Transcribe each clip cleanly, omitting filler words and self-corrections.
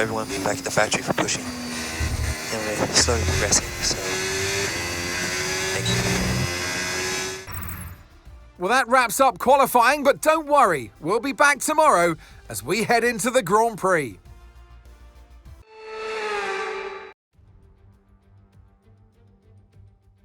everyone back at the factory for pushing. And we're slowly progressing, so thank you. Well, that wraps up qualifying, but don't worry, we'll be back tomorrow as we head into the Grand Prix.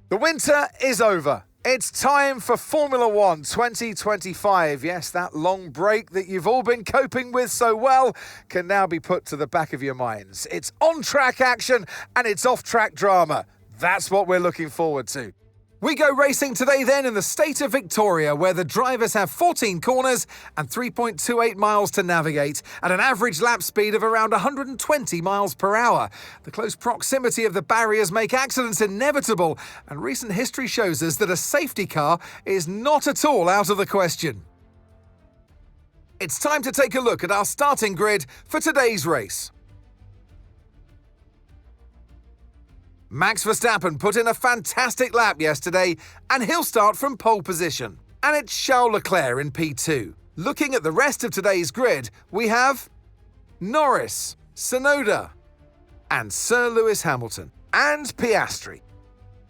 The winter is over. It's time for Formula One 2025. Yes, that long break that you've all been coping with so well can now be put to the back of your minds. It's on-track action and it's off-track drama. That's what we're looking forward to. We go racing today then in the state of Victoria, where the drivers have 14 corners and 3.28 miles to navigate at an average lap speed of around 120 miles per hour. The close proximity of the barriers make accidents inevitable, and recent history shows us that a safety car is not at all out of the question. It's time to take a look at our starting grid for today's race. Max Verstappen put in a fantastic lap yesterday, and he'll start from pole position. And it's Charles Leclerc in P2. Looking at the rest of today's grid, we have Norris, Tsunoda, and Sir Lewis Hamilton, and Piastri,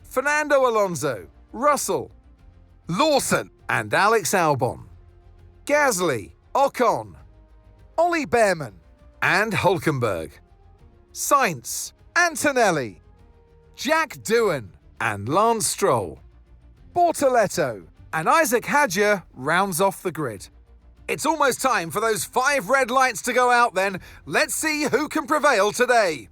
Fernando Alonso, Russell, Lawson, and Alex Albon, Gasly, Ocon, Ollie Behrman, and Hülkenberg, Sainz, Antonelli, Jack Doohan and Lance Stroll, Bortoletto and Isaac Hadjar rounds off the grid. It's almost time for those 5 red lights to go out then. Let's see who can prevail today.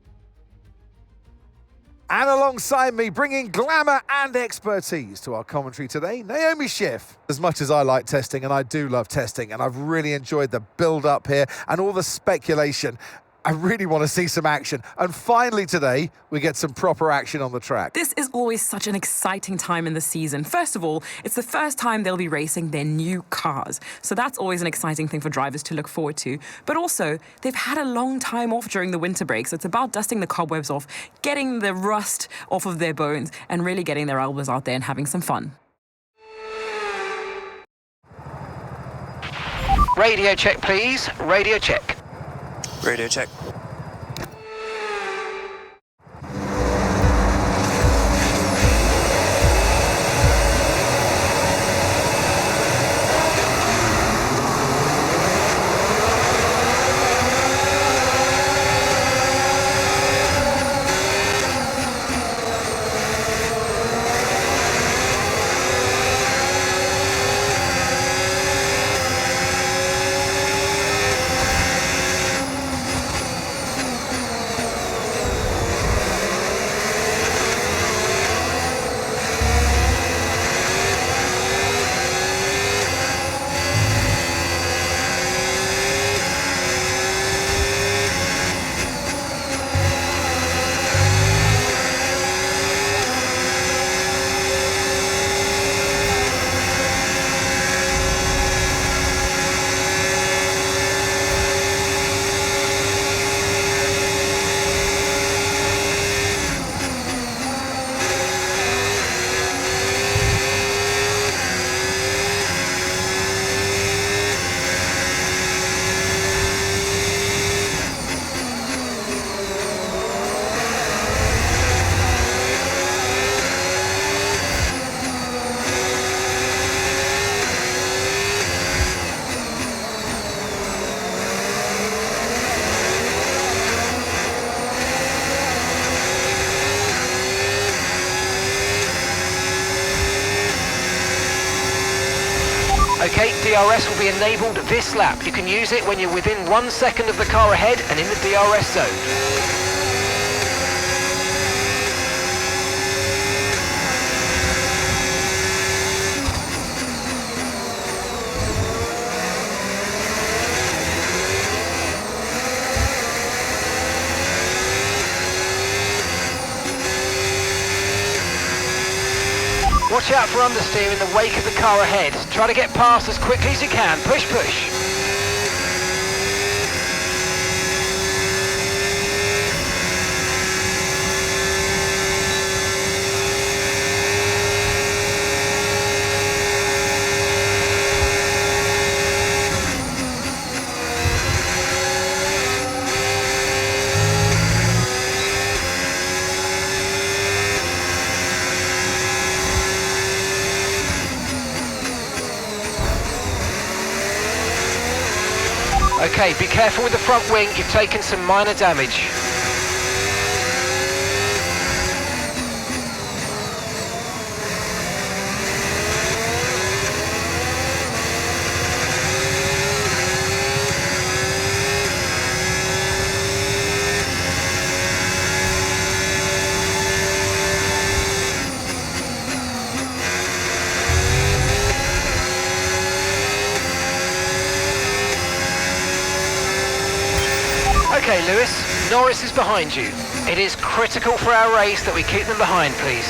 And alongside me, bringing glamour and expertise to our commentary today, Naomi Schiff. As much as I like testing, and I do love testing, and I've really enjoyed the build-up here and all the speculation, I really want to see some action. And finally today, we get some proper action on the track. This is always such an exciting time in the season. First of all, it's the first time they'll be racing their new cars. So that's always an exciting thing for drivers to look forward to. But also, they've had a long time off during the winter break. So it's about dusting the cobwebs off, getting the rust off of their bones, and really getting their elbows out there and having some fun. Radio check, please. Radio check. Radio check. Okay, DRS will be enabled this lap. You can use it when you're within 1 second of the car ahead and in the DRS zone. Watch out for understeer in the wake of the car ahead. Try to get past as quickly as you can. Push, push. Okay, be careful with the front wing, you've taken some minor damage. Okay, Lewis, Norris is behind you. It is critical for our race that we keep them behind, please.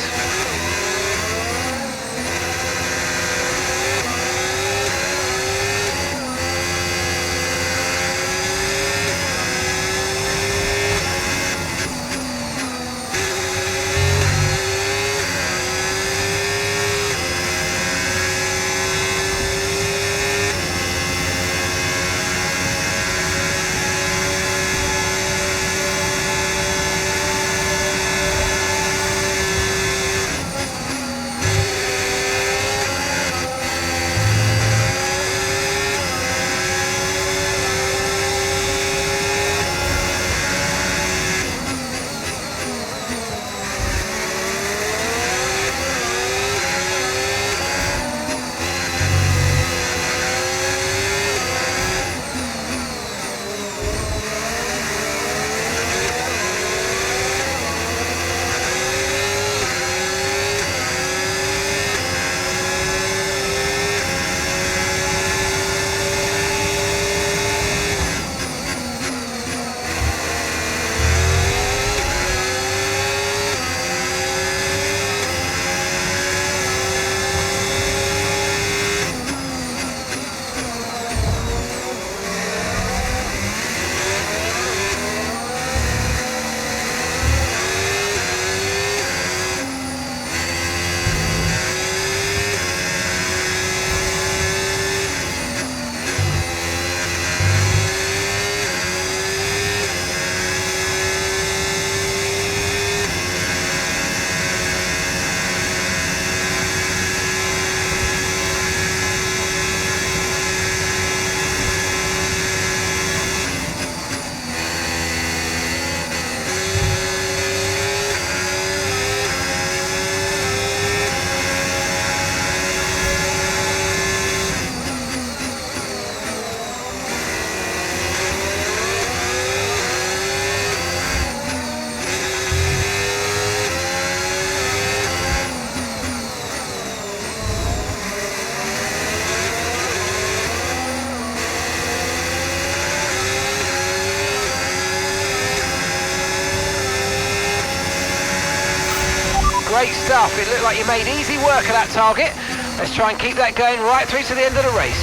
Great stuff. It looked like you made easy work of that target. Let's try and keep that going right through to the end of the race.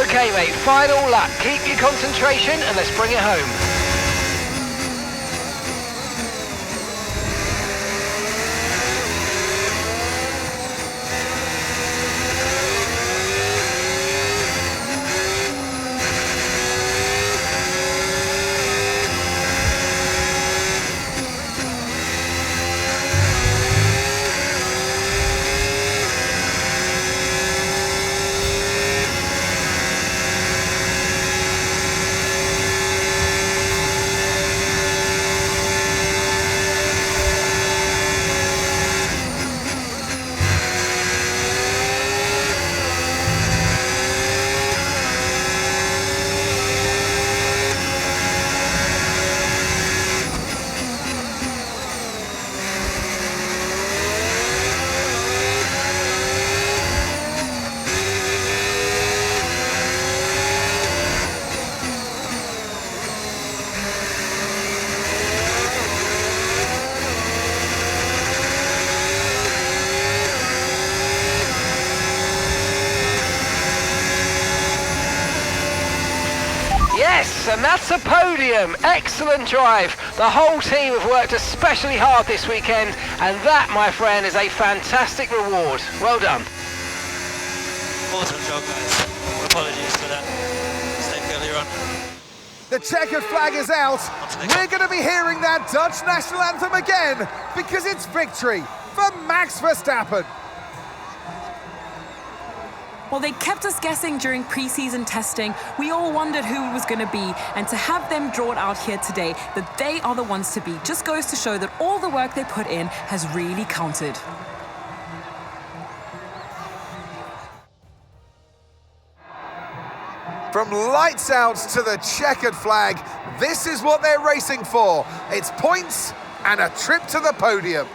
Okay, mate, final lap. Keep your concentration and let's bring it home. Yes, and that's a podium. Excellent drive. The whole team have worked especially hard this weekend, and that, my friend, is a fantastic reward. Well done. Awesome job, guys. Apologies for that mistake earlier on. The checkered flag is out. We're going to be hearing that Dutch national anthem again because it's victory for Max Verstappen. Well, they kept us guessing during pre-season testing. We all wondered who it was going to be, and to have them drawn out here today, that they are the ones to beat, just goes to show that all the work they put in has really counted. From lights out to the checkered flag, this is what they're racing for. It's points and a trip to the podium.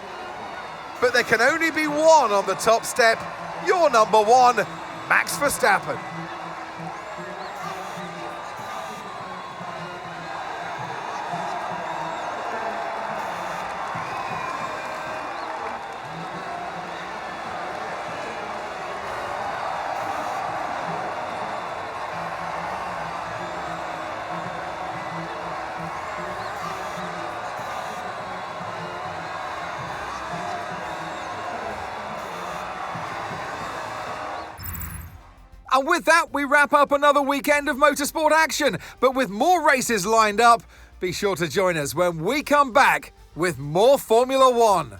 But there can only be one on the top step. Your number one, Max Verstappen. And with that, we wrap up another weekend of motorsport action. But with more races lined up, be sure to join us when we come back with more Formula One.